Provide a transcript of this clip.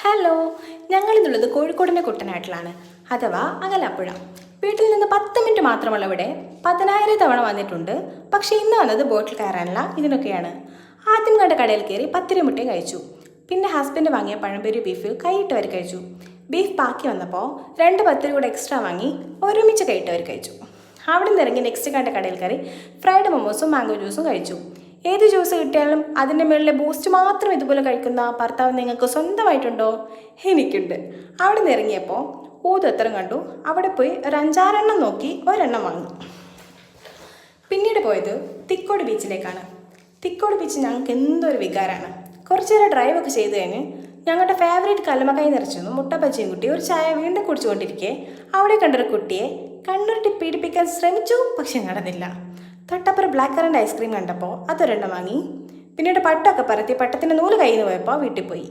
Hello, ഞങ്ങളിന്നുള്ളത് കോഴിക്കോടിൻ്റെ കുട്ടനാട്ടിലാണ്, അഥവാ അകലപ്പുഴ. വീട്ടിൽ നിന്ന് 10 മിനിറ്റ് മാത്രമുള്ള ഇവിടെ 10,000 തവണ വന്നിട്ടുണ്ട്. പക്ഷേ ഇന്ന് വന്നത് ബോട്ടിൽ കയറാനല്ല, ഇതിനൊക്കെയാണ്. ആദ്യം കണ്ട കടയിൽ കയറി പത്തിരി മുട്ടയും കഴിച്ചു. പിന്നെ ഹസ്ബൻഡ് വാങ്ങിയ പഴംപൊരി ബീഫ് കൈയിട്ട് വരി കഴിച്ചു. ബീഫ് ബാക്കി വന്നപ്പോൾ 2 പത്തിരി കൂടെ എക്സ്ട്രാ വാങ്ങി ഒരുമിച്ച് കൈയിട്ട് വരി കഴിച്ചു. അവിടെ നിന്ന് ഇറങ്ങി നെക്സ്റ്റ് കണ്ട കടയിൽ കയറി ഫ്രൈഡ് മൊമോസും മാംഗോ ജ്യൂസും കഴിച്ചു. ഏത് ജ്യൂസ് കിട്ടിയാലും അതിൻ്റെ മുകളിലെ ബൂസ്റ്റ് മാത്രം ഇതുപോലെ കഴിക്കുന്ന ഭർത്താവ് നിങ്ങൾക്ക് സ്വന്തമായിട്ടുണ്ടോ? എനിക്കുണ്ട്. അവിടെ നിന്ന് ഇറങ്ങിയപ്പോൾ ഊതത്രം കണ്ടു. അവിടെ പോയി ഒരു 5-6 നോക്കി ഒരെണ്ണം വാങ്ങി. പിന്നീട് പോയത് തിക്കോട് ബീച്ചിലേക്കാണ്. തിക്കോട് ബീച്ച് ഞങ്ങൾക്ക് എന്തൊരു വികാരമാണ്. കുറച്ചു നേരം ഡ്രൈവൊക്കെ ചെയ്ത് കഴിഞ്ഞ് ഞങ്ങളുടെ ഫേവറേറ്റ് കല്ലുമക്കായി നിറച്ചൊന്നും മുട്ടപ്പച്ചയും കുട്ടി ഒരു ചായ വീണ്ടും കുടിച്ചുകൊണ്ടിരിക്കെ അവിടെ കണ്ടൊരു കുട്ടിയെ കണ്ണുരുട്ടി പീഡിപ്പിക്കാൻ ശ്രമിച്ചു, പക്ഷെ നടന്നില്ല. തൊട്ടപ്പുറം ബ്ലാക്ക് കറൻറ്റ് ഐസ്ക്രീം കണ്ടപ്പോൾ അതൊരെണ്ണം വാങ്ങി. പിന്നീട് പട്ടൊക്കെ പരത്തി പട്ടത്തിൻ്റെ നൂല് കയ്യിൽ നിന്ന് പോയപ്പോൾ വീട്ടിൽ പോയി.